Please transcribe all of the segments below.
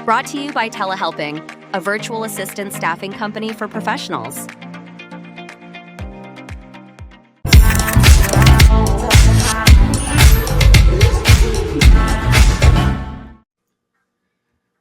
Brought to you by Telehelping, a virtual assistant staffing company for professionals.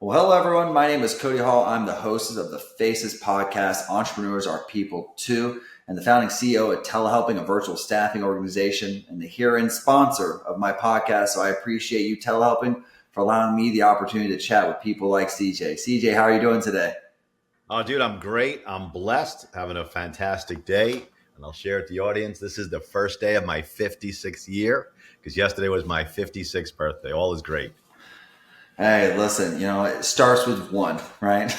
Well, hello, everyone. My name is Cody Hall. I'm the host of the Faces podcast, Entrepreneurs Are People Too, and the founding CEO at Telehelping, a virtual staffing organization, and the herein sponsor of my podcast. So I appreciate you, Telehelping, for allowing me the opportunity to chat with people like CJ. CJ, how are you doing today? Oh, dude, I'm great. I'm blessed, having a fantastic day. And I'll share with the audience, this is the first day of my 56th year, because yesterday was my 56th birthday. All is great. Hey, listen, it starts with one, right?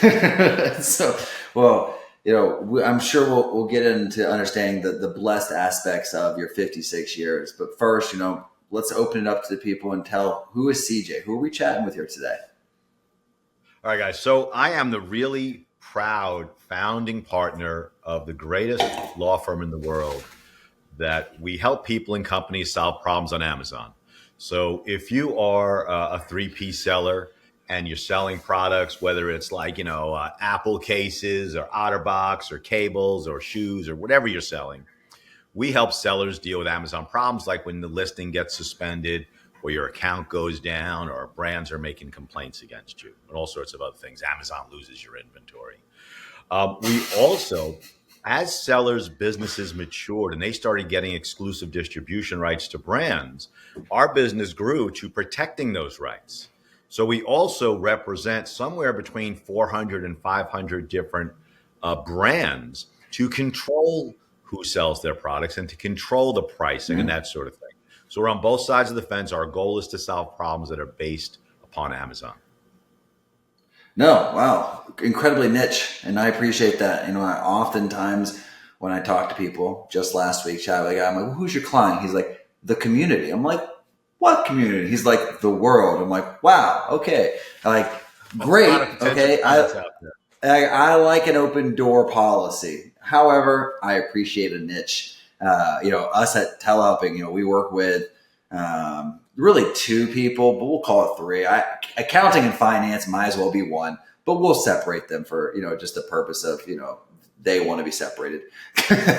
So, I'm sure we'll get into understanding the blessed aspects of your 56 years. But first, let's open it up to the people and tell, who is CJ? Who are we chatting with here today? All right, guys. So I am the really proud founding partner of the greatest law firm in the world, that we help people and companies solve problems on Amazon. So if you are a 3P seller and you're selling products, whether it's like, Apple cases or OtterBox or cables or shoes or whatever you're selling, we help sellers deal with Amazon problems like when the listing gets suspended or your account goes down or brands are making complaints against you and all sorts of other things. Amazon loses your inventory. We also, as sellers' businesses matured and they started getting exclusive distribution rights to brands, our business grew to protecting those rights. So we also represent somewhere between 400 and 500 different brands to control who sells their products and to control the pricing and that sort of thing. So we're on both sides of the fence. Our goal is to solve problems that are based upon Amazon. No, wow, incredibly niche, and I appreciate that. Oftentimes when I talk to people, just last week, I'm like, well, who's your client? He's like, the community. I'm like, what community? He's like, the world. I'm like, wow, okay, like, great, okay. I like an open door policy. However, I appreciate a niche. Us at Telehelping, we work with really two people, but we'll call it three. Accounting and finance might as well be one, but we'll separate them for, just the purpose of, they want to be separated.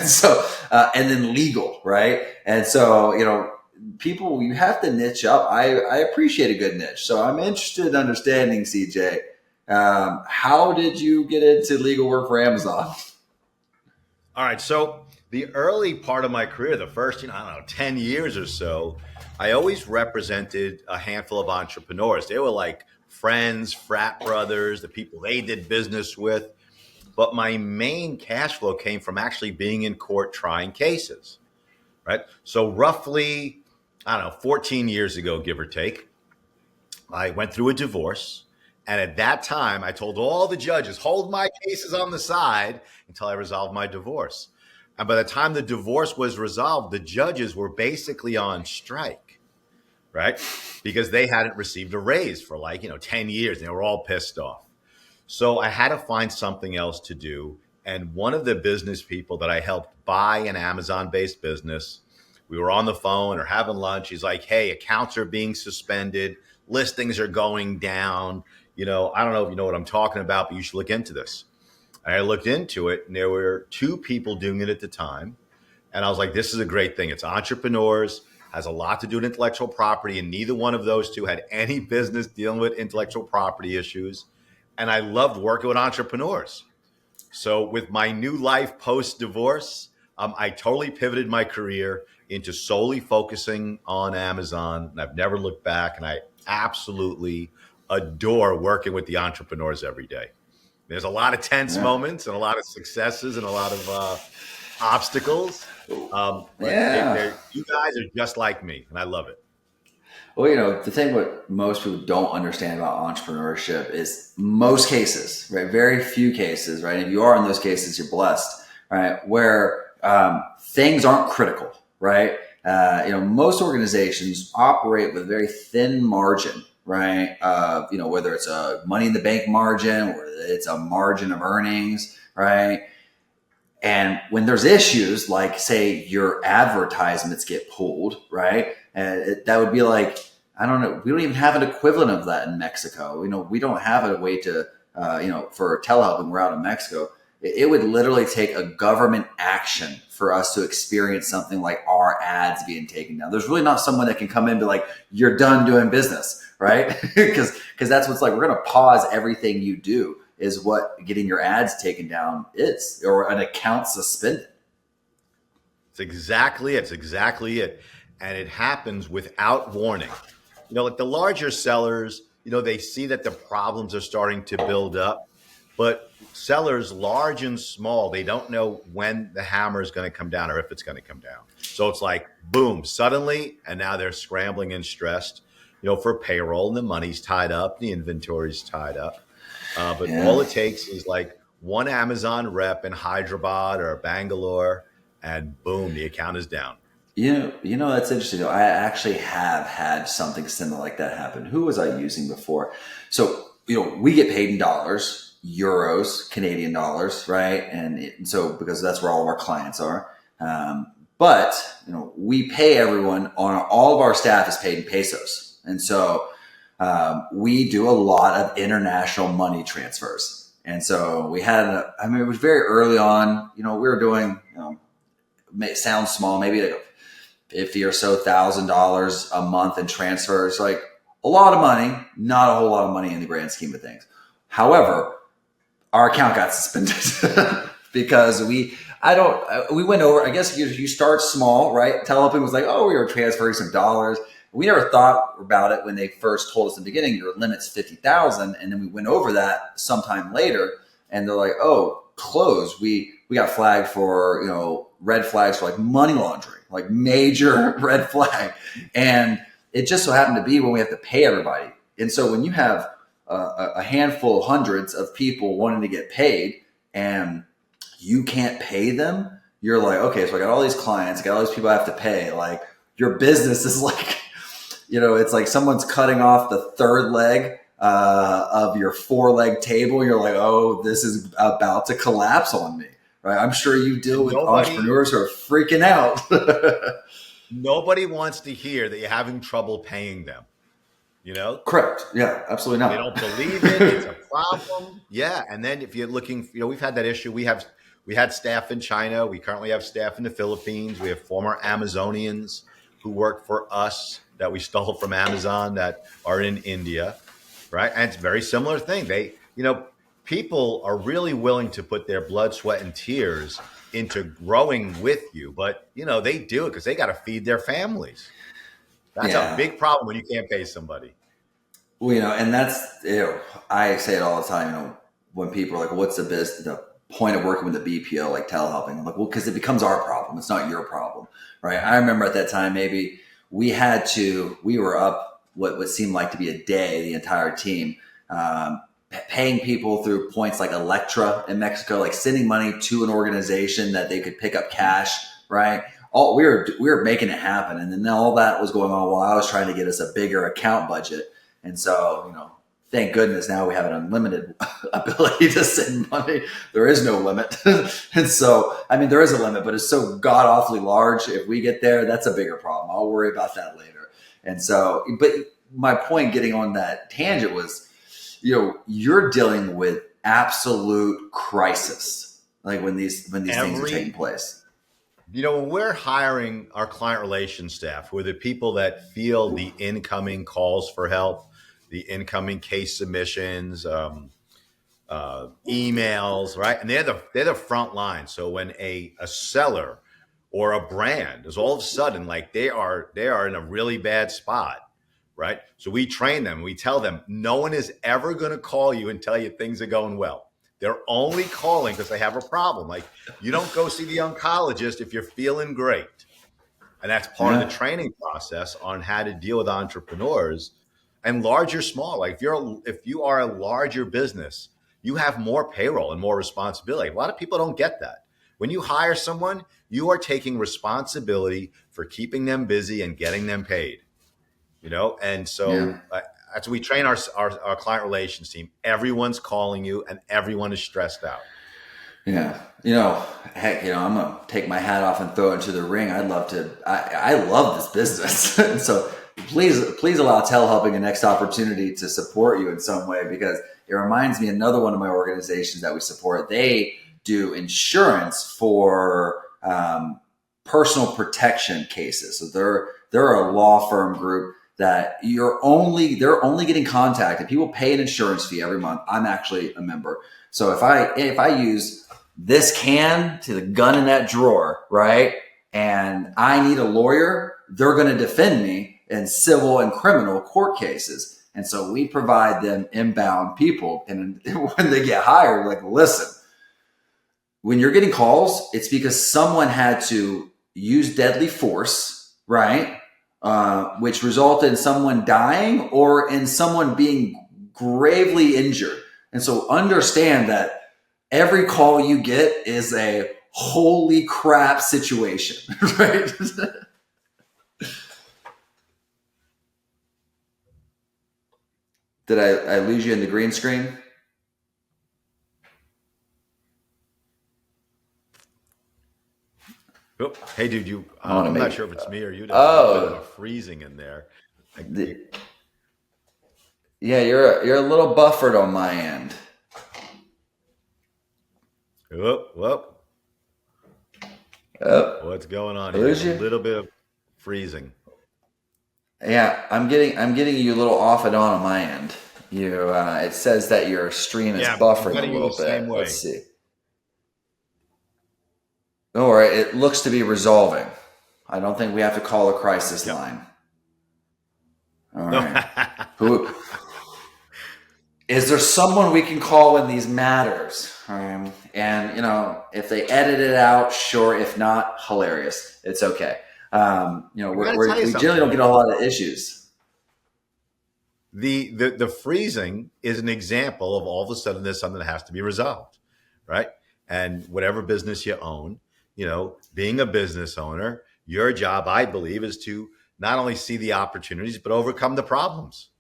So, and then legal, right? And so, people, you have to niche up. I appreciate a good niche. So I'm interested in understanding, CJ, how did you get into legal work for Amazon? All right. So the early part of my career, the first, 10 years or so, I always represented a handful of entrepreneurs. They were like friends, frat brothers, the people they did business with. But my main cash flow came from actually being in court trying cases, right? So roughly, 14 years ago, give or take, I went through a divorce. And at that time, I told all the judges, hold my cases on the side until I resolved my divorce. And by the time the divorce was resolved, the judges were basically on strike, right? Because they hadn't received a raise for 10 years. They were all pissed off. So I had to find something else to do. And one of the business people that I helped buy an Amazon-based business, we were on the phone or having lunch. He's like, hey, accounts are being suspended. Listings are going down. I don't know if you know what I'm talking about, but you should look into this. And I looked into it, and there were two people doing it at the time. And I was like, this is a great thing. It's entrepreneurs, has a lot to do with intellectual property, and neither one of those two had any business dealing with intellectual property issues. And I loved working with entrepreneurs. So with my new life post-divorce, I totally pivoted my career into solely focusing on Amazon. And I've never looked back, and I absolutely adore working with the entrepreneurs every day. There's a lot of tense moments and a lot of successes and a lot of obstacles. But you guys are just like me, and I love it. Well, the thing what most people don't understand about entrepreneurship is most cases, right? Very few cases, right? If you are in those cases, you're blessed, right? Where things aren't critical, right? Most organizations operate with a very thin margin, right? Whether it's a money in the bank margin or it's a margin of earnings, right? And when there's issues like, say, your advertisements get pulled, right? And that would be like, I don't know. We don't even have an equivalent of that in Mexico. We don't have a way to, for telehelp when we're out in Mexico. It would literally take a government action for us to experience something like our ads being taken down. There's really not someone that can come in and be like, you're done doing business, right? Because that's what's like, we're going to pause everything you do is what getting your ads taken down is, or an account suspended. It's exactly it. It's exactly it. And it happens without warning. Like the larger sellers, they see that the problems are starting to build up, but sellers large and small, they don't know when the hammer is going to come down or if it's going to come down. So it's like, boom, suddenly, and now they're scrambling and stressed, for payroll, and the money's tied up, the inventory's tied up. But all it takes is like one Amazon rep in Hyderabad or Bangalore, and boom, the account is down. That's interesting. I actually have had something similar like that happen. Who was I using before? So, we get paid in dollars, euros, Canadian dollars, right? And so because that's where all of our clients are. But we pay everyone all of our staff is paid in pesos. And so we do a lot of international money transfers. And so we had, it was very early on, we were doing, it sounds small, maybe like $50,000 or so a month in transfers, like a lot of money, not a whole lot of money in the grand scheme of things. However, our account got suspended because we went over, I guess you start small, right? Telehelping was like, oh, we were transferring some dollars. We never thought about it when they first told us in the beginning, your limit's 50,000. And then we went over that sometime later and they're like, oh, closed. We got flagged for, red flags for like money laundering, like major red flag. And it just so happened to be when we have to pay everybody. And so when you have a handful of hundreds of people wanting to get paid and you can't pay them, you're like, okay, so I got all these clients, I got all these people I have to pay. Like your business is like, it's like someone's cutting off the third leg of your 4-leg table. You're like, oh, this is about to collapse on me. Right? I'm sure you deal with entrepreneurs who are freaking out. Nobody wants to hear that you're having trouble paying them. Correct. Yeah, absolutely not. They don't believe it. It's a problem. Yeah. And then if you're looking, we've had that issue. We had staff in China. We currently have staff in the Philippines. We have former Amazonians who work for us that we stole from Amazon that are in India. Right. And it's a very similar thing. They, people are really willing to put their blood, sweat, and tears into growing with you. But, they do it because they got to feed their families. That's a big problem when you can't pay somebody. Well, and that's, I say it all the time, when people are like, what's the point of working with a BPO like telehelping? I'm like, well, because it becomes our problem. It's not your problem. Right. I remember at that time, maybe we were up what seemed like to be a day, the entire team, paying people through points like Electra in Mexico, like sending money to an organization that they could pick up cash, right? We were making it happen. And then all that was going on while I was trying to get us a bigger account budget. And so, thank goodness now we have an unlimited ability to send money. There is no limit. And so, there is a limit, but it's so god awfully large. If we get there, that's a bigger problem. I'll worry about that later. And so, but my point getting on that tangent was, you're dealing with absolute crisis, like when these things are taking place. When we're hiring our client relations staff, who are the people that feel the incoming calls for help, the incoming case submissions, emails, right? And they're the front line. So when a seller or a brand is all of a sudden like they are in a really bad spot, right? So we train them. We tell them no one is ever going to call you and tell you things are going well. They're only calling because they have a problem. Like you don't go see the oncologist if you're feeling great. And that's part of the training process on how to deal with entrepreneurs, and large or small. Like if you are a larger business, you have more payroll and more responsibility. A lot of people don't get that. When you hire someone, you are taking responsibility for keeping them busy and getting them paid. And so that's what we train our client relations team. Everyone's calling you and everyone is stressed out. Yeah. Heck, I'm going to take my hat off and throw it into the ring. I love this business. And so please allow telehelping a next opportunity to support you in some way, because it reminds me another one of my organizations that we support. They do insurance for personal protection cases. So they're a law firm group that they're only getting contacted. People pay an insurance fee every month. I'm actually a member. So if I use this can to the gun in that drawer, right, and I need a lawyer, they're going to defend me in civil and criminal court cases. And so we provide them inbound people. And when they get hired, like, listen, when you're getting calls, it's because someone had to use deadly force, right? Which resulted in someone dying or in someone being gravely injured. And so understand that every call you get is a holy crap situation, right? Did I lose you in the green screen? Oh, hey, dude, I'm not sure if it's me or you. There's a freezing in there. Yeah, you're a little buffered on my end. Whoop. What's going on here? A little bit of freezing. Yeah, I'm getting you a little off and on my end. It says that your stream is buffering a little bit. Let's see. All right, it looks to be resolving. I don't think we have to call a crisis line. All right. Is there someone we can call when these matters? And if they edit it out, sure. If not, hilarious. It's okay. We generally don't get a lot of issues. The freezing is an example of all of a sudden there's something that has to be resolved, right? And whatever business you own, being a business owner, your job, I believe, is to not only see the opportunities but overcome the problems.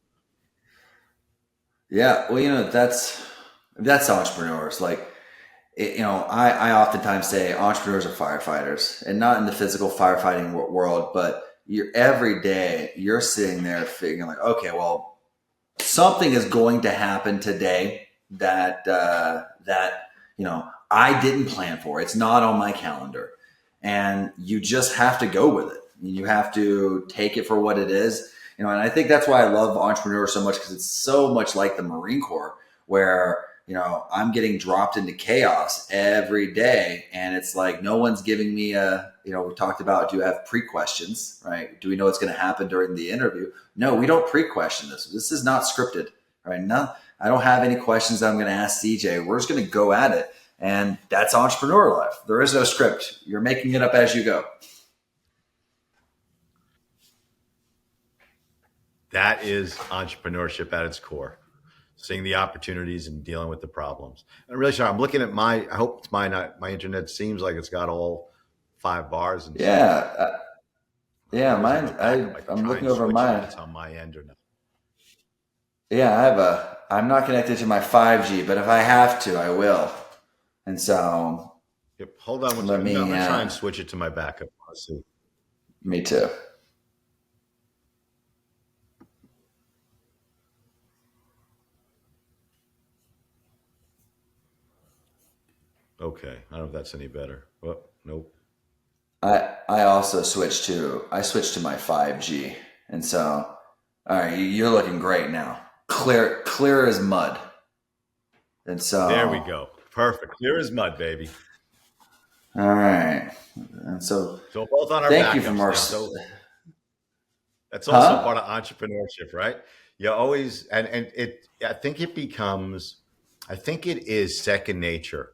Yeah, well, that's entrepreneurs. Like, I oftentimes say entrepreneurs are firefighters, and not in the physical firefighting world, but every day you're sitting there figuring like, okay, well, something is going to happen today that I didn't plan for. It's not on my calendar, and you just have to go with it. You have to take it for what it is. And I think that's why I love entrepreneurs so much, because it's so much like the Marine Corps, where I'm getting dropped into chaos every day, and it's like no one's giving me we talked about, do you have pre-questions, right? Do we know what's going to happen during the interview? No, we don't pre-question this. This is not scripted, right? No, I don't have any questions that I'm going to ask CJ. We're just going to go at it, and that's entrepreneur life. There is no script. You're making it up as you go. That is entrepreneurship at its core. Seeing the opportunities and dealing with the problems. I'm really sorry. I'm looking at I hope it's my internet seems like it's got all 5 bars. And mine. I'm looking over mine. It's on my end or not. Yeah, I'm not connected to my 5G, but if I have to, I will. And so. Yep. Hold on. I'm going to try and switch it to my backup. Let's see. Me too. Okay, I don't know if that's any better. Well, nope. I also switched to my 5G, and so all right, you're looking great now, clear as mud, and so there we go, perfect, clear as mud, baby. All right, and so both on our thank you from our. That's also part of entrepreneurship, right? You always and it. I think it is second nature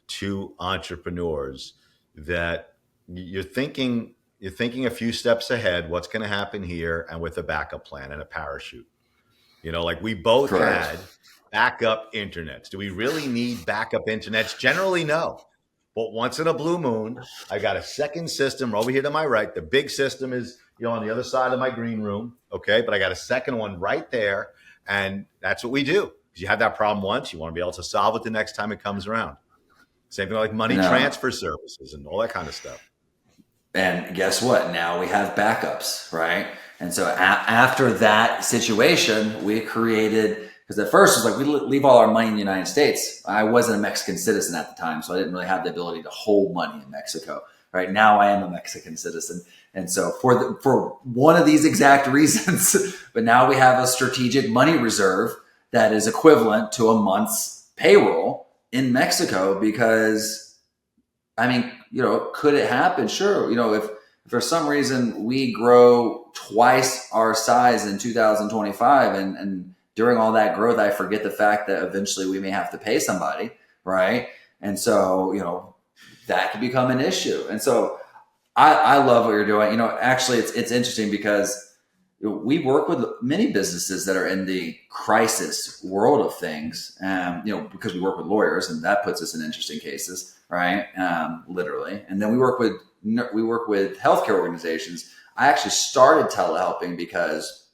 to entrepreneurs that you're thinking a few steps ahead, what's going to happen here, and with a backup plan and a parachute. Like we both had backup internets. Do we really need backup internets? Generally, no. But once in a blue moon, I got a second system over here to my right. The big system is, on the other side of my green room. Okay. But I got a second one right there. And that's what we do. Because you have that problem once, you want to be able to solve it the next time it comes around. Same thing like money transfer services and all that kind of stuff. And guess what? Now we have backups, right? And so after that situation, we created, because at first it was like we leave all our money in the United States. I wasn't a Mexican citizen at the time, so I didn't really have the ability to hold money in Mexico. Right now, I am a Mexican citizen, and so for one of these exact reasons, but now we have a strategic money reserve that is equivalent to a month's payroll in Mexico. Because, I mean, could it happen? Sure. If for some reason we grow twice our size in 2025, and during all that growth, I forget the fact that eventually we may have to pay somebody, right? And so, that could become an issue. And so I love what you're doing. Actually, it's interesting because we work with many businesses that are in the crisis world of things, because we work with lawyers, and that puts us in interesting cases, right? Literally. And then we work with healthcare organizations. I actually started telehelping because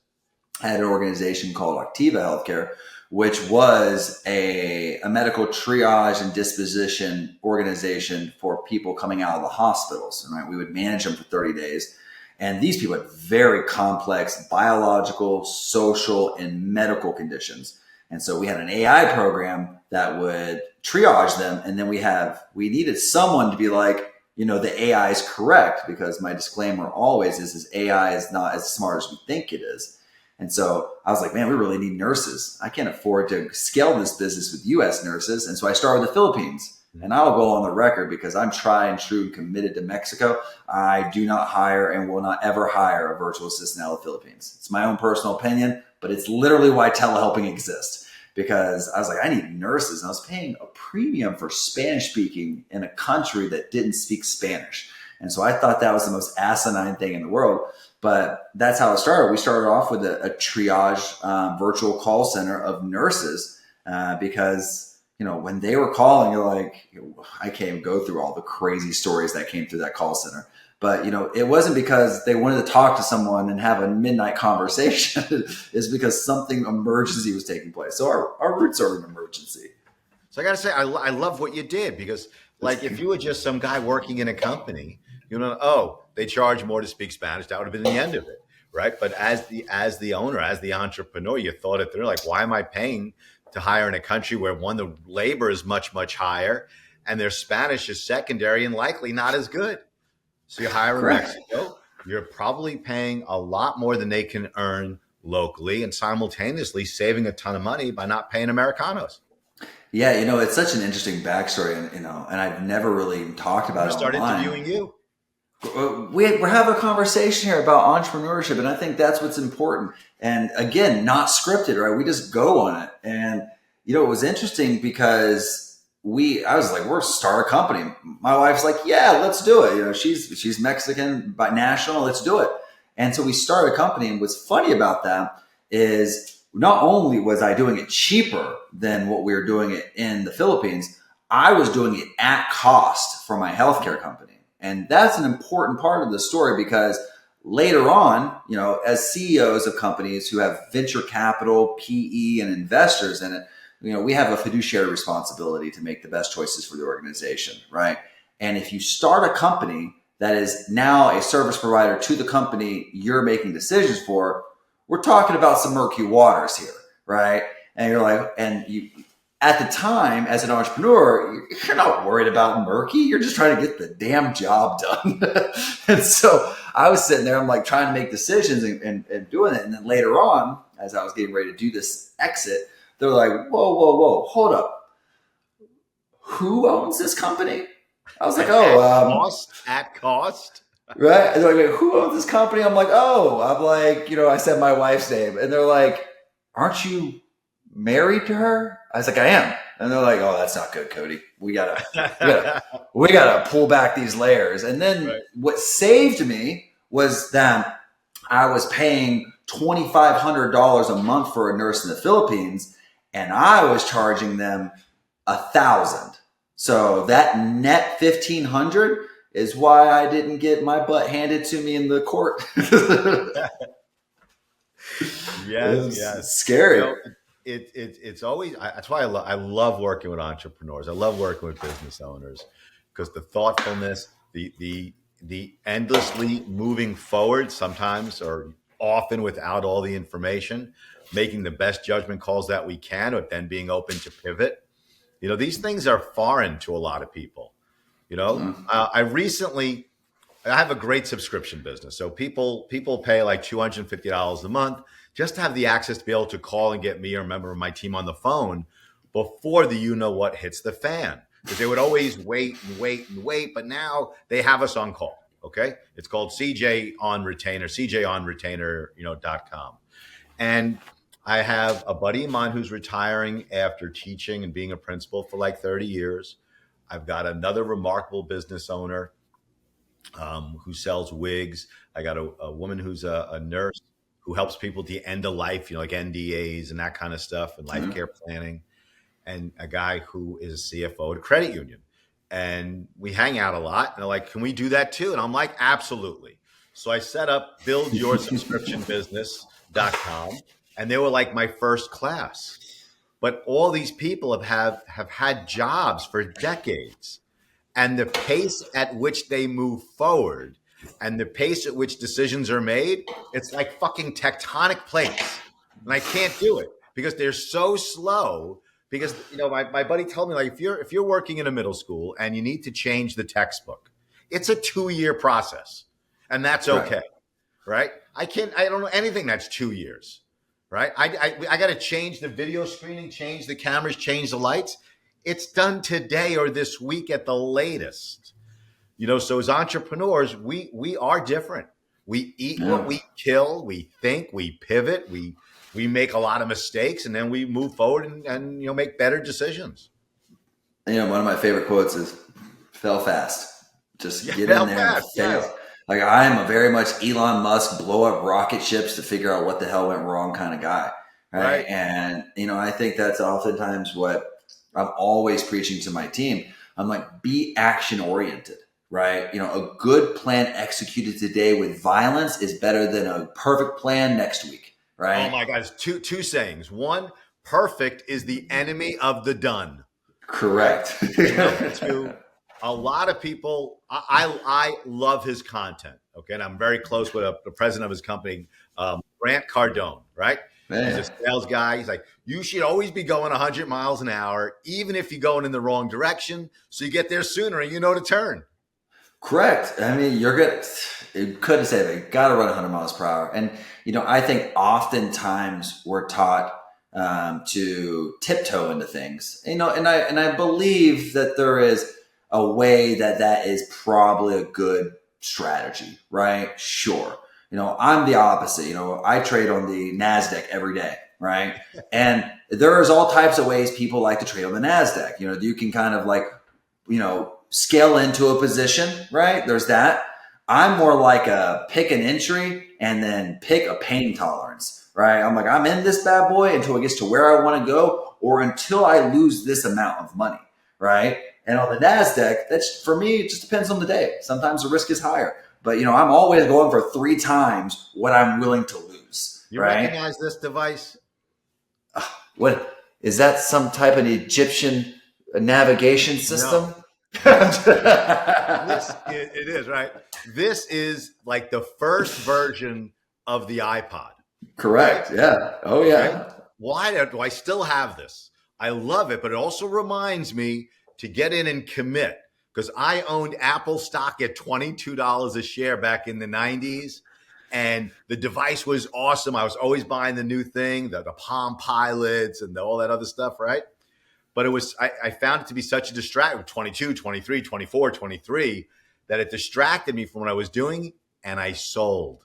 I had an organization called Activa Healthcare, which was a medical triage and disposition organization for people coming out of the hospitals. Right? We would manage them for 30 days. And these people had very complex biological, social, and medical conditions. And so we had an AI program that would triage them. And then we needed someone to be like, the AI is correct, because my disclaimer always is AI is not as smart as we think it is. And so I was like, man, we really need nurses. I can't afford to scale this business with US nurses. And so I started with the Philippines. And I'll go on the record, because I'm tried and true and committed to Mexico. I do not hire and will not ever hire a virtual assistant out of the Philippines. It's my own personal opinion, but it's literally why telehelping exists. Because I was like, I need nurses. And I was paying a premium for Spanish speaking in a country that didn't speak Spanish. And so I thought that was the most asinine thing in the world. But that's how it started. We started off with a triage virtual call center of nurses, because when they were calling, you're like, I can't even go through all the crazy stories that came through that call center. But it wasn't because they wanted to talk to someone and have a midnight conversation. It's because something emergency was taking place. So our roots are an emergency. So I got to say, I love what you did, because if you were just some guy working in a company, they charge more to speak Spanish, that would have been the end of it, right? But as the owner, as the entrepreneur, you thought it through. Like, why am I paying to hire in a country where, one, the labor is much, much higher, and their Spanish is secondary and likely not as good? So you hire in Mexico, you're probably paying a lot more than they can earn locally, and simultaneously saving a ton of money by not paying Americanos. Yeah, it's such an interesting backstory, and I've never really talked about it online. I started interviewing you. We're having a conversation here about entrepreneurship, and I think that's what's important. And again, not scripted, right? We just go on it. And it was interesting because I was like, we're start a company. My wife's like, yeah, let's do it. She's Mexican by national, let's do it. And so we started a company. And what's funny about that is, not only was I doing it cheaper than what we were doing it in the Philippines, I was doing it at cost for my healthcare company. And that's an important part of the story, because later on, as CEOs of companies who have venture capital, PE, and investors in it, we have a fiduciary responsibility to make the best choices for the organization, right? And if you start a company that is now a service provider to the company you're making decisions for, we're talking about some murky waters here, right? And you're like, at the time, as an entrepreneur, you're not worried about murky. You're just trying to get the damn job done. And so I was sitting there, I'm like trying to make decisions and doing it. And then later on, as I was getting ready to do this exit, they're like, whoa, hold up. Who owns this company? I was like, At cost? Right? And they're like, who owns this company? I'm like, I said my wife's name. And they're like, aren't you married to her? I was like, I am. And they're like, oh, that's not good, Cody. We gotta pull back these layers. And then What saved me was that I was paying $2,500 a month for a nurse in the Philippines, and I was charging them $1,000. So that net $1,500 is why I didn't get my butt handed to me in the court. Yes. Scary. It's always, that's why I love working with entrepreneurs. I love working with business owners, because the thoughtfulness, the endlessly moving forward sometimes, or often without all the information, making the best judgment calls that we can, but then being open to pivot. These things are foreign to a lot of people. I have a great subscription business. So people pay like $250 a month just to have the access to be able to call and get me or a member of my team on the phone before the what hits the fan. Because they would always wait and wait and wait, but now they have us on call. Okay. It's called CJ on Retainer, cjonretainer.com. And I have a buddy of mine who's retiring after teaching and being a principal for like 30 years. I've got another remarkable business owner who sells wigs. I got a woman who's a nurse who helps people at the end of life, like NDAs and that kind of stuff and life care planning. And a guy who is a CFO at a credit union. And we hang out a lot. And they're like, can we do that too? And I'm like, absolutely. So I set up buildyoursubscriptionbusiness.com. And they were like my first class. But all these people have had jobs for decades. And the pace at which they move forward and the pace at which decisions are made, it's like fucking tectonic plates. And I can't do it because they're so slow. Because my buddy told me, like, if you're working in a middle school and you need to change the textbook, it's a 2-year process, and that's okay, right? I don't know anything that's 2 years, right? I got to change the video screening, change the cameras, change the lights. It's done today or this week at the latest, So as entrepreneurs, we are different. We eat what we kill. We think. We pivot. We make a lot of mistakes, and then we move forward and make better decisions. One of my favorite quotes is "fail fast." Just get in there and fail. Yes. Like I am a very much Elon Musk blow up rocket ships to figure out what the hell went wrong kind of guy, right? And I think that's oftentimes what I'm always preaching to my team. I'm like, be action oriented, right? A good plan executed today with violence is better than a perfect plan next week. Right. Oh my God. Two sayings. One, perfect is the enemy of the done. Correct. Number two, a lot of people, I love his content. Okay. And I'm very close with the president of his company, Grant Cardone, right? Man. He's a sales guy. He's like, you should always be going 100 miles an hour, even if you're going in the wrong direction. So you get there sooner and to turn. Correct. I mean, you're good. You couldn't say that. You got to run 100 miles per hour. And, I think oftentimes we're taught to tiptoe into things, and I believe that there is a way that is probably a good strategy, right? Sure. I'm the opposite. I trade on the NASDAQ every day, right? And there is all types of ways people like to trade on the NASDAQ. You can kind of like, scale into a position, right? There's that. I'm more like a pick an entry and then pick a pain tolerance, right? I'm like, I'm in this bad boy until it gets to where I want to go or until I lose this amount of money, right? And on the NASDAQ, that's for me, it just depends on the day. Sometimes the risk is higher, but I'm always going for 3 times what I'm willing to lose. You right? recognize this device? What is that? Some type of Egyptian navigation system? No. It is, right? This is like the first version of the iPod. Correct. Right? Yeah. Oh, yeah. Right? Why do I still have this? I love it, but it also reminds me to get in and commit because I owned Apple stock at $22 a share back in the 90s. And the device was awesome. I was always buying the new thing, the Palm Pilots and all that other stuff, right? But I found it to be such a distraction, 22, 23, 24, 23, that it distracted me from what I was doing, and I sold,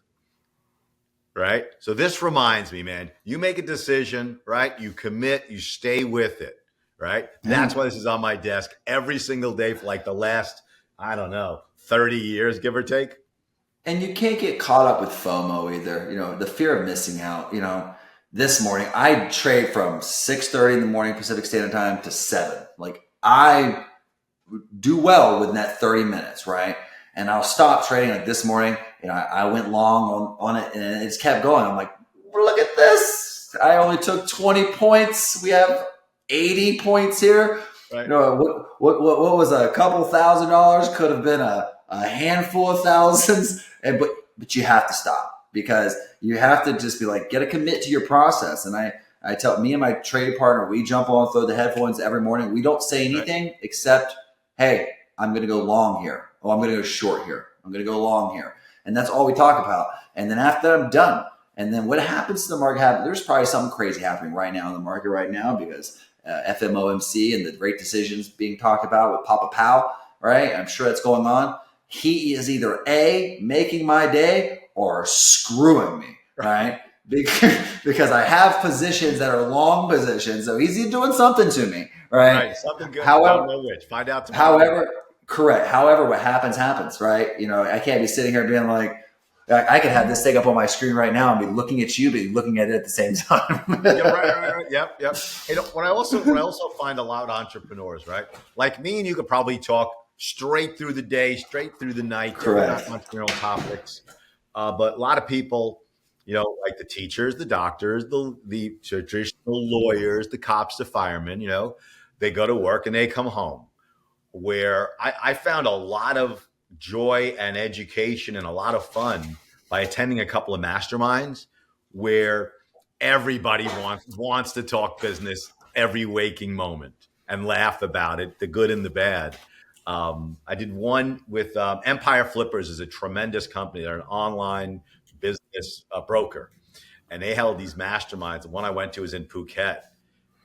right? So this reminds me, man, you make a decision, right? You commit, you stay with it, right? That's why this is on my desk every single day for like the last, 30 years, give or take. And you can't get caught up with FOMO either, the fear of missing out, This morning, I trade from 6:30 in the morning Pacific Standard Time to 7. Like I do well within that 30 minutes, right? And I'll stop trading. Like this morning, I went long on it, and it just kept going. I'm like, look at this! I only took 20 points. We have 80 points here. Right. What was a couple $1,000 could have been a handful of thousands, but you have to stop. because you have to just be like, get a commit to your process. And I tell me and my trade partner, we jump on, throw the headphones every morning. We don't say anything except, hey, I'm going to go long here. Oh, I'm going to go short here. I'm going to go long here. And that's all we talk about. And then after that, I'm done. And then what happens to the market happens. There's probably something crazy happening right now in the market right now because FMOMC and the great decisions being talked about with Papa Powell, right? I'm sure that's going on. He is either A, making my day or screwing me, right? Because I have positions that are long positions. So he's doing something to me, right? Something good. However, Don't know which. Find out tomorrow. However, what happens, right? You know, I can't be sitting here being like, I could have this thing up on my screen right now and be looking at you, be looking at it at the same time. Yeah, right. Yep. And what I also find a lot of entrepreneurs, right? Like me and you could probably talk straight through the day, straight through the night, Correct. entrepreneurial topics. But a lot of people, you know, like the teachers, the doctors, the traditional lawyers, the cops, the firemen, you know, they go to work and they come home. Where I found a lot of joy and education and a lot of fun by attending a couple of masterminds where everybody wants to talk business every waking moment and laugh about it, the good and the bad. I did one with Empire Flippers is a tremendous company. They're an online business broker, and they held these masterminds. The one I went to was in Phuket.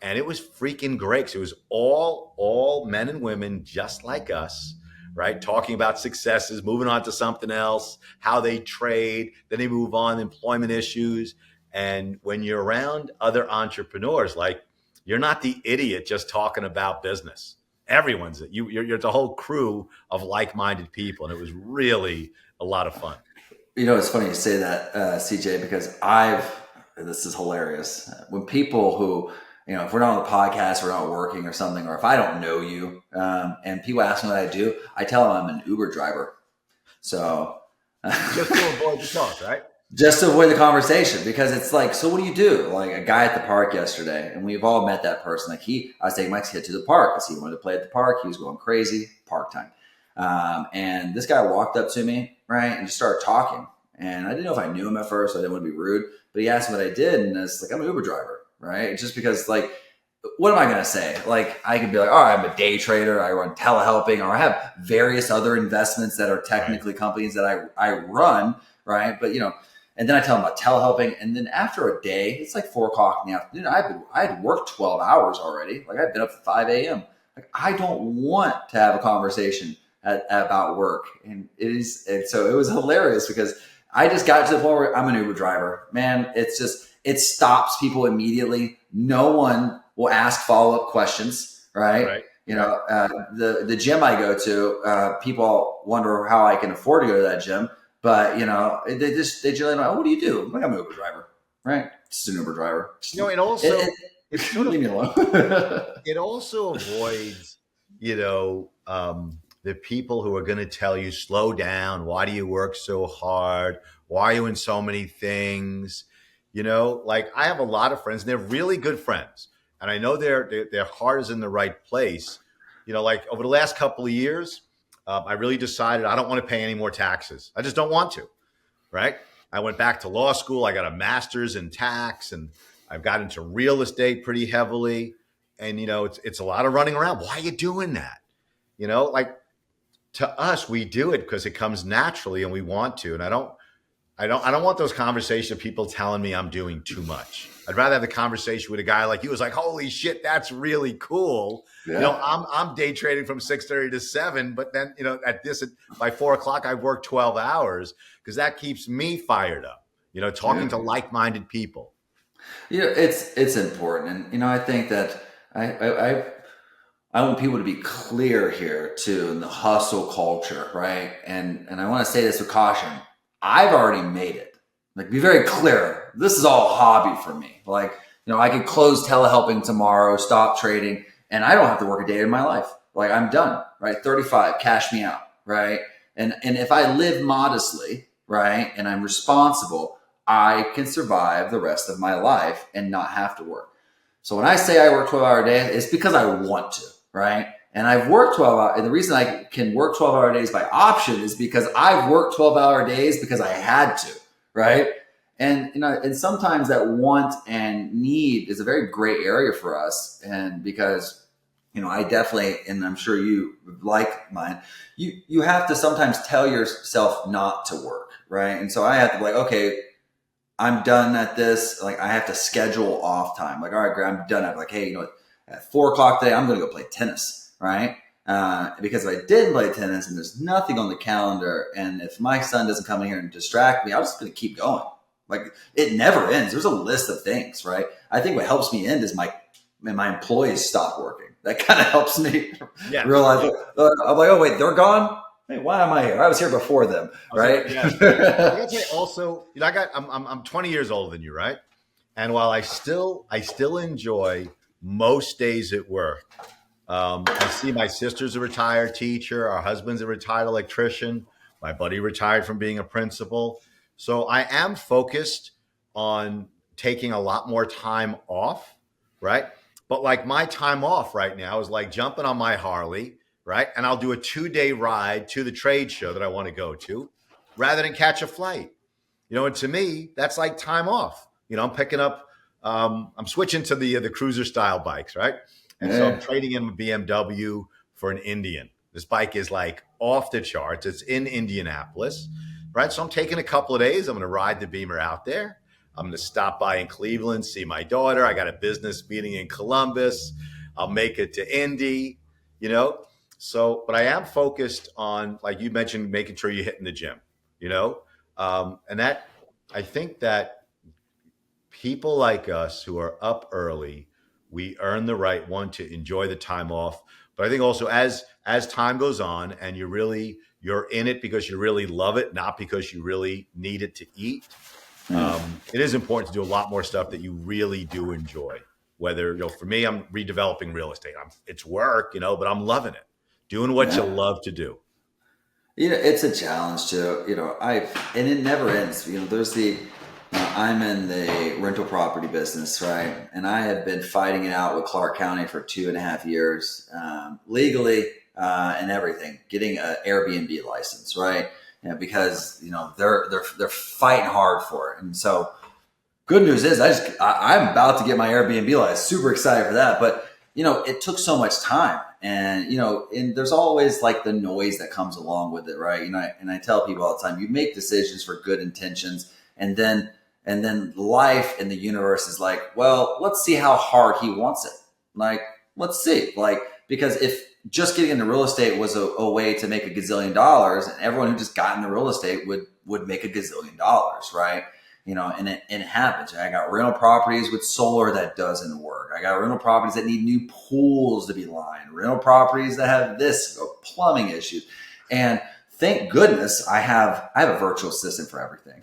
And it was freaking great. So it was all men and women just like us, right? Talking about successes, moving on to something else, how they trade, then they move on, employment issues. And when you're around other entrepreneurs, like you're not the idiot just talking about business. Everyone's you're the whole crew of like-minded people. And it was really a lot of fun. You know, it's funny you say that, CJ, because this is hilarious. When people who, you know, if we're not on the podcast, we're not working or something, or if I don't know you, and people ask me what I do, I tell them I'm an Uber driver. So just to avoid the talk, right? Just to avoid the conversation, because it's like, so what do you do? Like a guy at the park yesterday, and we've all met that person. Like I was taking my kid to the park because he wanted to play at the park. He was going crazy, park time. And this guy walked up to me, right, and just started talking. And I didn't know if I knew him at first, so I didn't want to be rude. But he asked me what I did, and it's like, I'm an Uber driver. Right? Just because, like, what am I going to say? Like, I could be like, oh, I'm a day trader. I run telehelping, or I have various other investments that are technically companies that I run. Right. But, you know, and then I tell them about telehelping. And then after a day, it's like 4:00 in the afternoon. I had worked 12 hours already. Like I've been up at 5 a.m. Like I don't want to have a conversation about work. And so it was hilarious because I just got to the point where I'm an Uber driver, man. It stops people immediately. No one will ask follow-up questions, right? You know, the gym I go to, people wonder how I can afford to go to that gym. But, you know, they generally know, oh, what do you do? I'm like, I'm an Uber driver, right? Just an Uber driver. You know, and also, it's sort of, leave me alone. It also avoids, you know, the people who are going to tell you, slow down. Why do you work so hard? Why are you in so many things? You know, like I have a lot of friends and they're really good friends. And I know their heart is in the right place. You know, like over the last couple of years, I really decided I don't want to pay any more taxes. I just don't want to, right? I went back to law school. I got a master's in tax and I've got into real estate pretty heavily. And, you know, it's a lot of running around. Why are you doing that? You know, like to us, we do it because it comes naturally and we want to. And I don't want those conversations of people telling me I'm doing too much. I'd rather have the conversation with a guy like you who's like, holy shit, that's really cool. Yeah. You know, I'm day trading from 6:30 to 7, but then, you know, by 4:00, I've worked 12 hours because that keeps me fired up, you know, talking to like-minded people. You know, it's important. And, you know, I think that I want people to be clear here too in the hustle culture, right? And I want to say this with caution. I've already made it. Like, be very clear. This is all a hobby for me. Like, you know, I could close telehelping tomorrow, stop trading, and I don't have to work a day in my life. Like, I'm done, right? 35, cash me out, right? And if I live modestly, right, and I'm responsible, I can survive the rest of my life and not have to work. So when I say I work 12-hour days, it's because I want to, right? And I've worked 12 hours. And the reason I can work 12-hour days by option is because I've worked 12-hour days because I had to, right? And and sometimes that want and need is a very gray area for us. And because I definitely, and I'm sure you like mine, you have to sometimes tell yourself not to work, right? And so I have to be like, okay, I'm done at this. Like I have to schedule off time. Like, all right, Greg, I'm done. I'm like, hey, at 4 o'clock today, I'm going to go play tennis, right? Because if I didn't play tennis and there's nothing on the calendar, and if my son doesn't come in here and distract me, I'm just going to keep going. Like it never ends. There's a list of things, right? I think what helps me end is my employees stop working. That kind of helps me realize. I'm like, oh wait, they're gone. Hey, why am I here? I was here before them, right? I gotta say also, I'm 20 years older than you, right? And while I still enjoy most days at work, I see my sister's a retired teacher, our husband's a retired electrician, my buddy retired from being a principal. So I am focused on taking a lot more time off, right? But like my time off right now is like jumping on my Harley, right? And I'll do a 2-day ride to the trade show that I want to go to rather than catch a flight. And to me, that's like time off. I'm picking up, I'm switching to the cruiser style bikes, right? And so I'm trading in a BMW for an Indian. This bike is like off the charts. It's in Indianapolis, right? So I'm taking a couple of days. I'm going to ride the Beamer out there. I'm going to stop by in Cleveland, see my daughter. I got a business meeting in Columbus. I'll make it to Indy, So, but I am focused on, like you mentioned, making sure you're hitting the gym, and that I think that people like us who are up early, we earn the right to enjoy the time off. But I think also as time goes on and you're in it because you really love it, not because you really need it to eat. It is important to do a lot more stuff that you really do enjoy. Whether, for me, I'm redeveloping real estate. It's work, but I'm loving it. Doing what you love to do. It's a challenge too. And it never ends. There's I'm in the rental property business, right? And I have been fighting it out with Clark County for 2.5 years, legally and everything, getting an Airbnb license, right? Because they're fighting hard for it. And so, good news is I'm about to get my Airbnb license. Super excited for that, but it took so much time, and and there's always like the noise that comes along with it, right? And I tell people all the time, you make decisions for good intentions, and then life and the universe is like, well, let's see how hard he wants it. Like, let's see, because if just getting into real estate was a way to make $1 gazillion, and everyone who just got into real estate would make $1 gazillion, right? And it happens. I got rental properties with solar that doesn't work. I got rental properties that need new pools to be lined, rental properties that have plumbing issues. And thank goodness I have a virtual assistant for everything.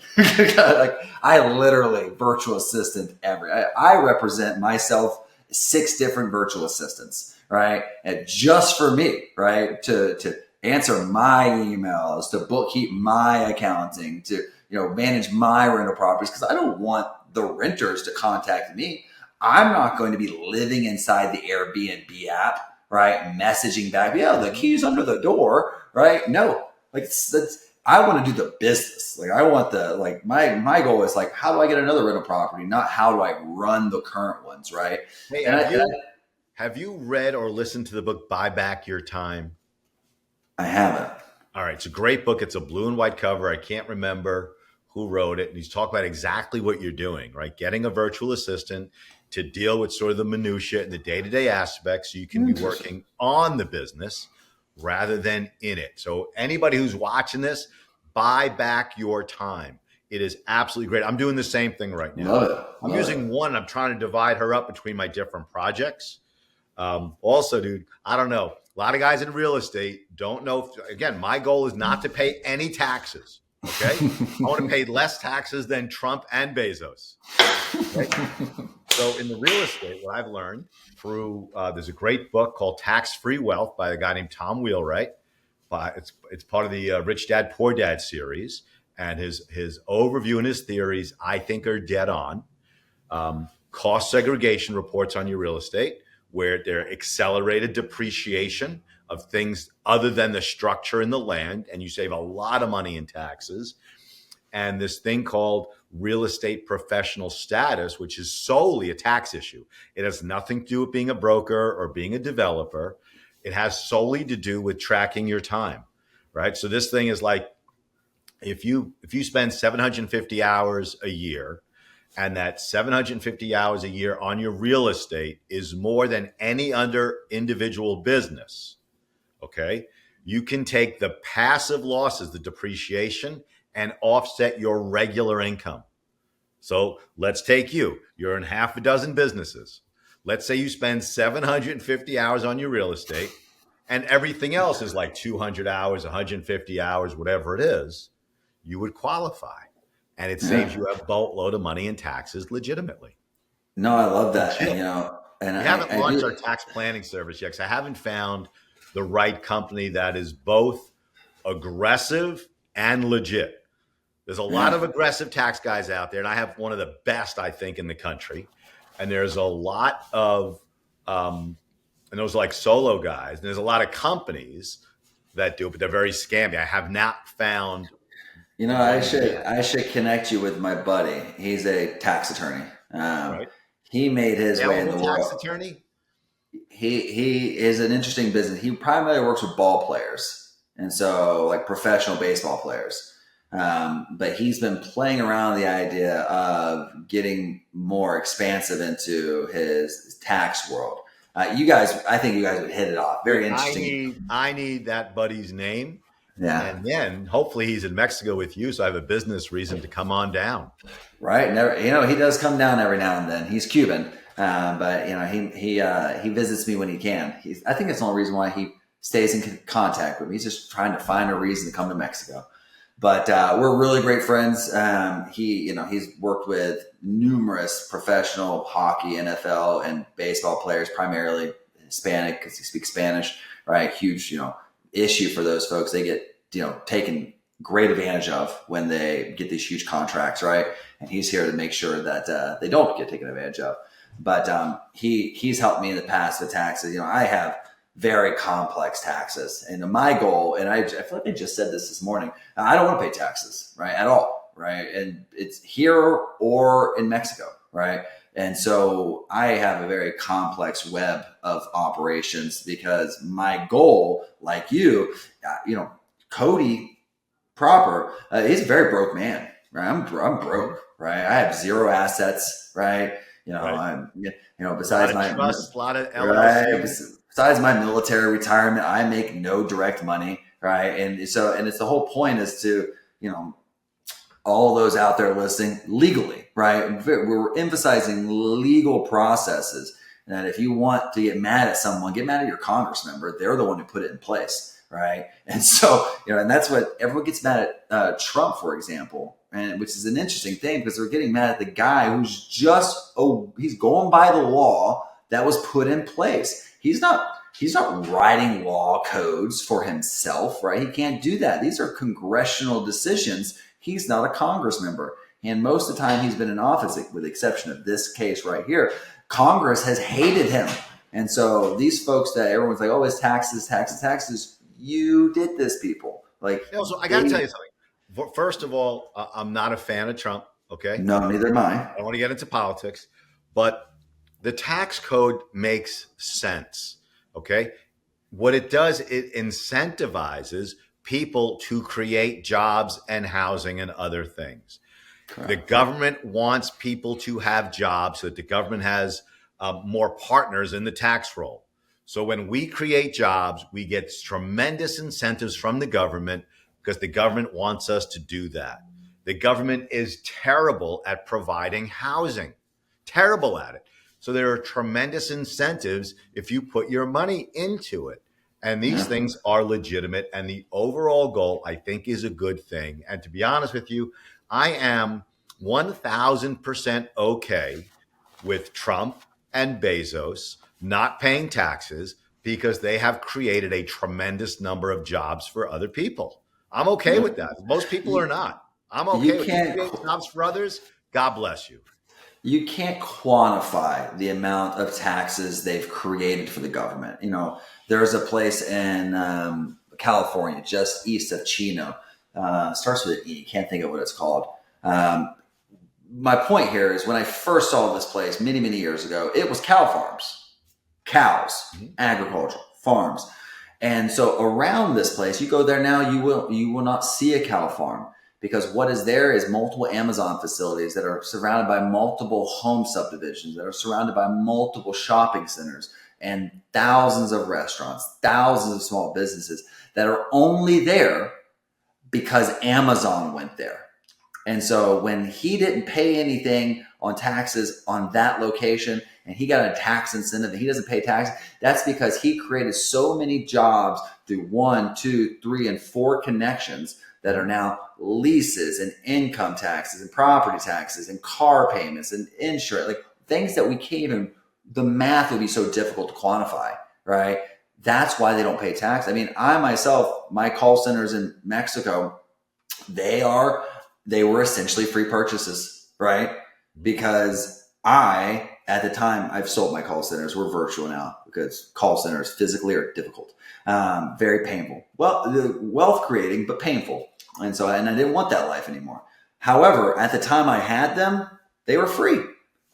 Like I literally virtual assistant I represent myself 6 different virtual assistants, right? And just for me, right? To answer my emails, to bookkeep my accounting, to manage my rental properties, because I don't want the renters to contact me. I'm not going to be living inside the Airbnb app, right? Messaging back, the key's under the door, right? No, I want to do the business. Like I want my goal is like, how do I get another rental property? Not how do I run the current ones, right? Hey, have you read or listened to the book Buy Back Your Time? I haven't. All right. It's a great book. It's a blue and white cover. I can't remember who wrote it. And he's talking about exactly what you're doing, right? Getting a virtual assistant to deal with sort of the minutia and the day-to-day aspects so you can be working on the business rather than in it. So anybody who's watching this, buy back your time. It is absolutely great. I'm doing the same thing right now. Love it. I'm using one. I'm trying to divide her up between my different projects. Also, dude, I don't know. A lot of guys in real estate don't know. Again, my goal is not to pay any taxes. Okay. I want to pay less taxes than Trump and Bezos. Okay? So in the real estate, what I've learned through, there's a great book called Tax-Free Wealth by a guy named Tom Wheelwright. It's part of the Rich Dad, Poor Dad series. And his overview and his theories, I think, are dead on. Cost segregation reports on your real estate, where they're accelerated depreciation of things other than the structure in the land, and you save a lot of money in taxes. and this thing called real estate professional status, which is solely a tax issue. It has nothing to do with being a broker or being a developer. It has solely to do with tracking your time, right? So this thing is like, if you spend 750 hours a year, and that 750 hours a year on your real estate is more than any other individual business, okay, you can take the passive losses, the depreciation, and offset your regular income. So let's take you. You're in half a dozen businesses. Let's say you spend 750 hours on your real estate and everything else is like 200 hours, 150 hours, whatever it is. You would qualify. And it saves you a boatload of money in taxes legitimately. No, I love that. And, and we haven't launched our tax planning service yet because I haven't found the right company that is both aggressive and legit. There's a lot of aggressive tax guys out there, and I have one of the best, I think, in the country. And there's a lot of, and those like solo guys. And there's a lot of companies that do it, but they're very scammy. I have not found. I should connect you with my buddy. He's a tax attorney. Right. He made his way in the world. Tax attorney. He is an interesting business. He primarily works with ball players, and so like professional baseball players. But he's been playing around with the idea of getting more expansive into his tax world. I think you guys would hit it off. Very interesting. I need that buddy's name. Yeah. And then hopefully he's in Mexico with you, so I have a business reason to come on down. Right. Never, he does come down every now and then. He's Cuban, but he visits me when he can. I think it's the only reason why he stays in contact with me. He's just trying to find a reason to come to Mexico. But we're really great friends. He's worked with numerous professional hockey, NFL, and baseball players, primarily Hispanic because he speaks Spanish. Right. Huge, issue for those folks. They get taken great advantage of when they get these huge contracts, right? And he's here to make sure that they don't get taken advantage of. But he's helped me in the past with taxes. I have very complex taxes, and my goal, and I feel like I just said this morning, I don't want to pay taxes, right, at all, right? And it's here or in Mexico, right? And so I have a very complex web of operations because my goal, like you, Cody proper, he's a very broke man, right? I'm broke, right? I have zero assets, right? Right. Besides my trust, a lot of LLC. Right, besides my military retirement, I make no direct money, right? And it's the whole point is to, all those out there listening legally, right? We're emphasizing legal processes. And that if you want to get mad at someone, get mad at your Congress member. They're the one who put it in place, right? And so, and that's what everyone gets mad at Trump, for example, and which is an interesting thing because they're getting mad at the guy who's he's going by the law that was put in place. He's not writing law codes for himself, right? He can't do that. These are congressional decisions. He's not a Congress member. And most of the time he's been in office, with the exception of this case right here, Congress has hated him. And so these folks that everyone's like, oh, it's taxes. You did this, people. So I got to tell you something. First of all, I'm not a fan of Trump. Okay. No, neither am I. I don't want to get into politics, but the tax code makes sense. Okay. What it does, it incentivizes people to create jobs and housing and other things. Correct. The government wants people to have jobs so that the government has more partners in the tax roll. So when we create jobs, we get tremendous incentives from the government because the government wants us to do that. The government is terrible at providing housing, terrible at it. So there are tremendous incentives if you put your money into it. And these things are legitimate. And the overall goal, I think, is a good thing. And to be honest with you, I am 1,000% okay with Trump and Bezos not paying taxes because they have created a tremendous number of jobs for other people. I'm okay with that. Most people are not. I'm okay with creating jobs for others. God bless you. You can't quantify the amount of taxes they've created for the government. There's a place in California, just east of Chino, Starts with an E. Can't think of what it's called. My point here is when I first saw this place many, many years ago, it was cow farms, cows, agriculture, farms. And so around this place, you go there now, you will not see a cow farm, because what is there is multiple Amazon facilities that are surrounded by multiple home subdivisions, that are surrounded by multiple shopping centers and thousands of restaurants, thousands of small businesses that are only there because Amazon went there. And so when he didn't pay anything on taxes on that location and he got a tax incentive and he doesn't pay tax, that's because he created so many jobs through 1, 2, 3, and 4 connections that are now leases and income taxes and property taxes and car payments and insurance, like things that we can't even, the math would be so difficult to quantify, right? That's why they don't pay tax. I mean, I myself, my call centers in Mexico, they were essentially free purchases, right? Because at the time, I've sold my call centers. We're virtual now because call centers physically are difficult, very painful. Well, wealth creating, but painful. And I didn't want that life anymore. However, at the time I had them, they were free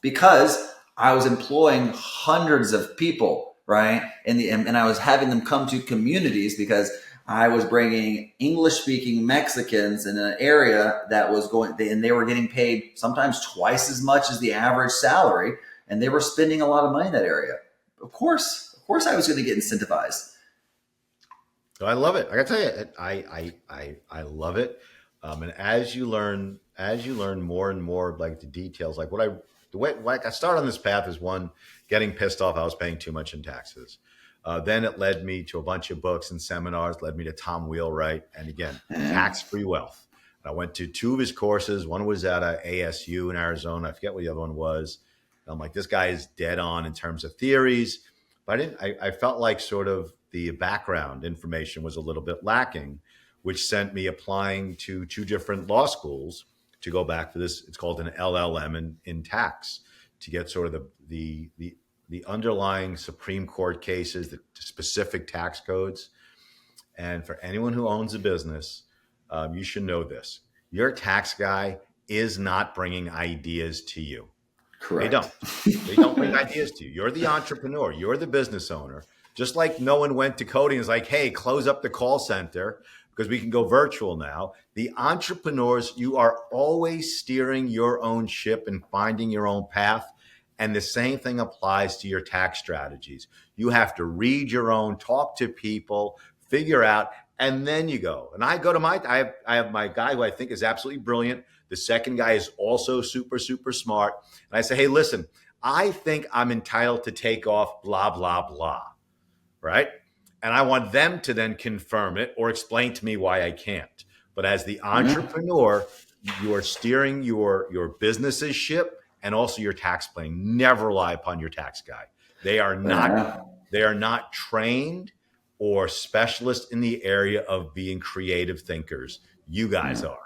because I was employing hundreds of people, right? And I was having them come to communities because I was bringing English-speaking Mexicans in an area that was and they were getting paid sometimes twice as much as the average salary, and they were spending a lot of money in that area. Of course, I was going to get incentivized. I love it. I gotta tell you, I love it. And as you learn more and more, like the details, like the way I started on this path is, one, getting pissed off I was paying too much in taxes. Then it led me to a bunch of books and seminars, led me to Tom Wheelwright. And again, tax-free wealth. I went to 2 of his courses. One was at ASU in Arizona. I forget what the other one was. And I'm like, this guy is dead on in terms of theories. But I felt like sort of the background information was a little bit lacking, which sent me applying to 2 different law schools to go back for this. It's called an LLM in tax, to get sort of the underlying Supreme Court cases, the specific tax codes. And for anyone who owns a business, you should know this. Your tax guy is not bringing ideas to you. Correct. They don't bring ideas to you. You're the entrepreneur. You're the business owner. Just like no one went to coding and was like, hey, close up the call center because we can go virtual now. The entrepreneurs, you are always steering your own ship and finding your own path. And the same thing applies to your tax strategies. You have to read your own, talk to people, figure out, and then you go. And I go to I have my guy who I think is absolutely brilliant. The second guy is also super, super smart. And I say, hey, listen, I think I'm entitled to take off blah, blah, blah, right? And I want them to then confirm it or explain to me why I can't. But as the entrepreneur, you are steering your business's ship and also your tax planning. Never rely upon your tax guy. They are not trained or specialists in the area of being creative thinkers. You guys are.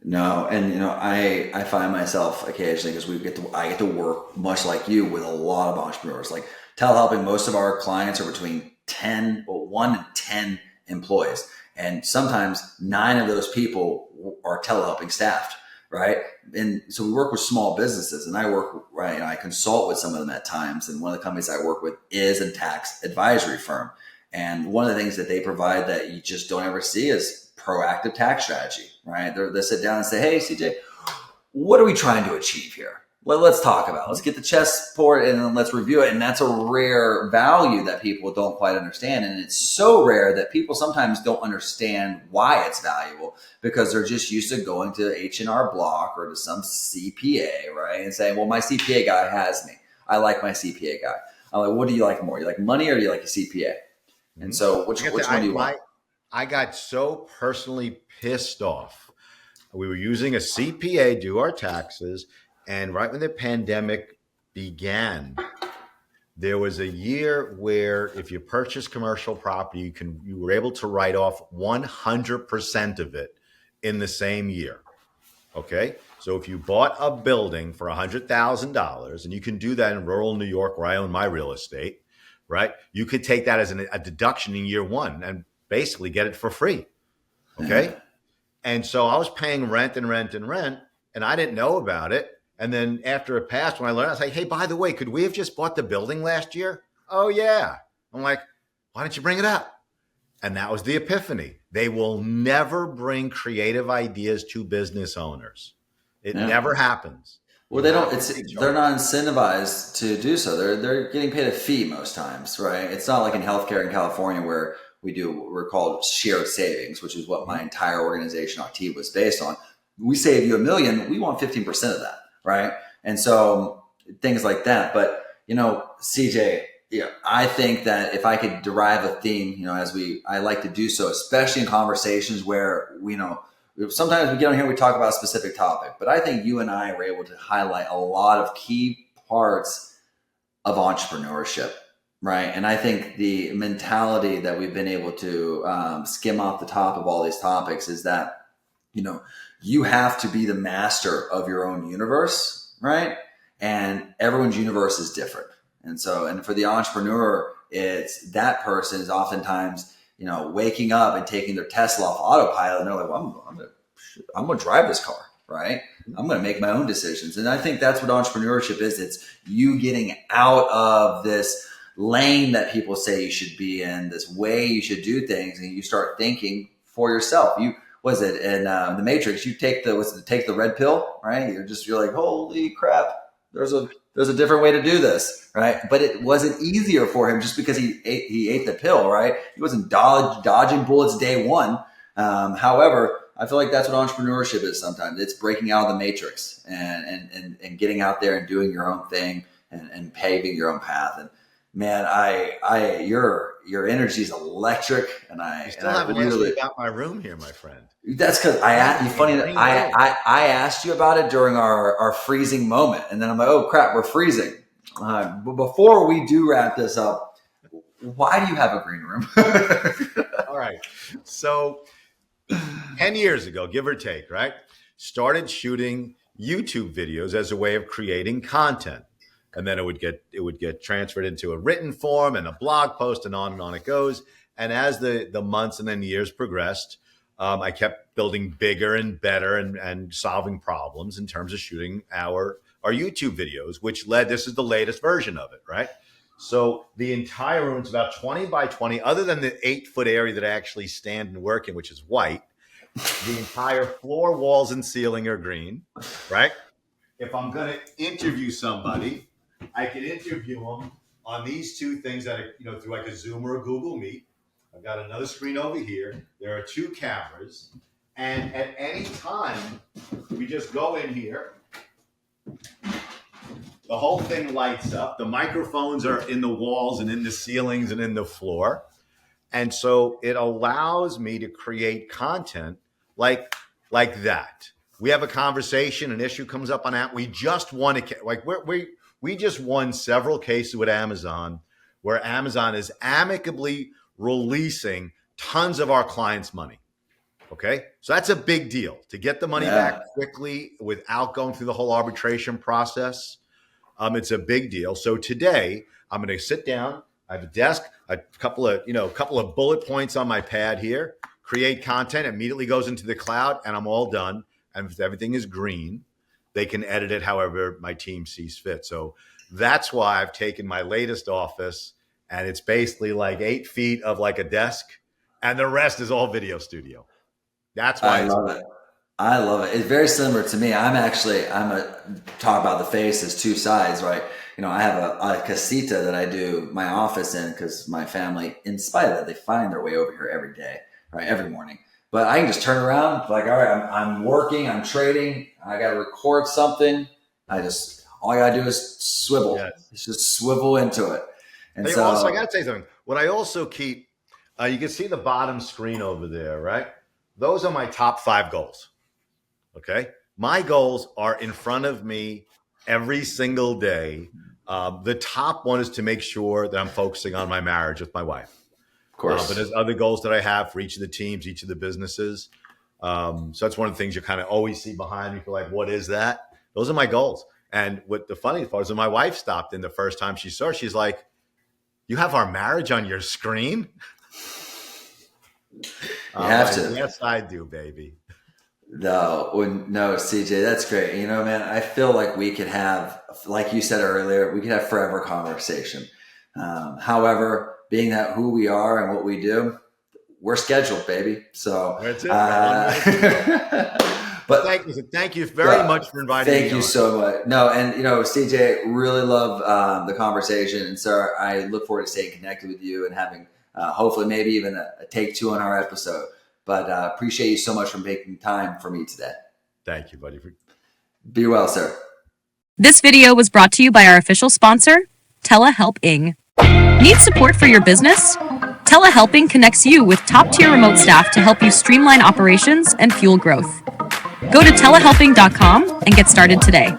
No, and I find myself occasionally, because I get to work much like you with a lot of entrepreneurs. Like telehelping, most of our clients are between 1 and 10 employees, and sometimes 9 of those people are telehelping staffed, right? And so we work with small businesses, and I consult with some of them at times. And one of the companies I work with is a tax advisory firm, and one of the things that they provide that you just don't ever see is proactive tax strategy, right? They sit down and say, hey, CJ, what are we trying to achieve here? Let's talk about it. Let's get the chessboard and then let's review it. And that's a rare value that people don't quite understand. And it's so rare that people sometimes don't understand why it's valuable, because they're just used to going to H&R Block or to some CPA, right? And saying, well, my CPA guy has me. I like my CPA guy. I'm like, what do you like more? You like money or do you like a CPA? And so which one do you want? I got so personally pissed off. We were using a CPA to do our taxes. And right when the pandemic began, there was a year where if you purchased commercial property, you were able to write off 100% of it in the same year. Okay. So if you bought a building for $100,000, and you can do that in rural New York where I own my real estate, right? You could take that as a deduction in year 1 and basically get it for free. Okay. And so I was paying rent and rent and rent, and I didn't know about it. And then after it passed, when I learned, I was like, hey, by the way, could we have just bought the building last year? Oh, yeah. I'm like, why didn't you bring it up? And that was the epiphany. They will never bring creative ideas to business owners. It never happens. Well, they don't. They're not incentivized to do so. They're getting paid a fee most times, right? It's not like in healthcare in California where we're called shared savings, which is what my entire organization IT was based on. We save you $1 million, we want 15% of that, right? And so things like that. But CJ, I think that if I could derive a theme, I like to do so, especially in conversations where sometimes we get on here, we talk about a specific topic, but I think you and I were able to highlight a lot of key parts of entrepreneurship, right? And I think the mentality that we've been able to skim off the top of all these topics is that, you have to be the master of your own universe, right? And everyone's universe is different. And for the entrepreneur, it's that person is oftentimes, waking up and taking their Tesla off autopilot, and they're like, well, I'm going to drive this car, right? I'm going to make my own decisions. And I think that's what entrepreneurship is. It's you getting out of this lane that people say you should be in, this way you should do things, and you start thinking for yourself. In the Matrix, you take the red pill, right? You're like, holy crap, there's a different way to do this, right? But it wasn't easier for him just because he ate the pill, right? He wasn't dodging bullets day one. However, I feel like that's what entrepreneurship is sometimes. It's breaking out of the matrix and getting out there and doing your own thing and paving your own path. And man, your energy is electric, and I still haven't asked me about my room here, my friend. That's because I asked you about it during our freezing moment, and then I'm like, oh crap, we're freezing. But before we do wrap this up, why do you have a green room? All right, so 10 years ago, give or take, right? Started shooting YouTube videos as a way of creating content. And then it would get transferred into a written form and a blog post, and on it goes. And as the months and then years progressed, I kept building bigger and better and solving problems in terms of shooting our YouTube videos, which this is the latest version of it, right? So the entire room is about 20 by 20, other than the 8-foot area that I actually stand and work in, which is white. The entire floor, walls, and ceiling are green, right? If I'm going to interview somebody, I can interview them on these two things that are, through like a Zoom or a Google Meet. I've got another screen over here. There are 2 cameras. And at any time, we just go in here. The whole thing lights up. The microphones are in the walls and in the ceilings and in the floor. And so it allows me to create content like that. We have a conversation, an issue comes up on that. We just won we just won several cases with Amazon where Amazon is amicably releasing tons of our clients' money. Okay. So that's a big deal to get the money back quickly without going through the whole arbitration process. It's a big deal. So today I'm going to sit down. I have a desk, a couple of bullet points on my pad here, create content, immediately goes into the cloud, and I'm all done. And if everything is green, they can edit it however my team sees fit. So that's why I've taken my latest office, and it's basically like 8 feet of like a desk, and the rest is all video studio. That's why I love it. It's very similar to me. I'm talk about the face as 2 sides, right? I have a casita that I do my office in because my family, in spite of that, they find their way over here every day, right? Every morning. But I can just turn around, like, all right, I'm working, I'm trading, I got to record something. All I got to do is swivel. Yes. It's just swivel into it. And so also, I got to say something. What I also keep, you can see the bottom screen over there, right? Those are my top 5 goals. Okay. My goals are in front of me every single day. The top one is to make sure that I'm focusing on my marriage with my wife. Of course. But there's other goals that I have for each of the teams, each of the businesses. So that's one of the things you kind of always see behind me. You're like, what is that? Those are my goals. And what the funny part is when my wife stopped in the first time she saw it, she's like, you have our marriage on your screen? You have to. Yes, I do, baby. No, CJ, that's great. You know, man, I feel like we could have, like you said earlier, we could have forever conversation. However, being that who we are and what we do, we're scheduled, baby. So that's it. But thank you very much for inviting me. Thank you so much. No, and CJ, really love the conversation, and sir, I look forward to staying connected with you and having hopefully maybe even a take 2 on our episode. But appreciate you so much for making time for me today. Thank you, buddy. Be well, sir. This video was brought to you by our official sponsor, Telehelping. Need support for your business? Telehelping connects you with top-tier remote staff to help you streamline operations and fuel growth. Go to telehelping.com and get started today.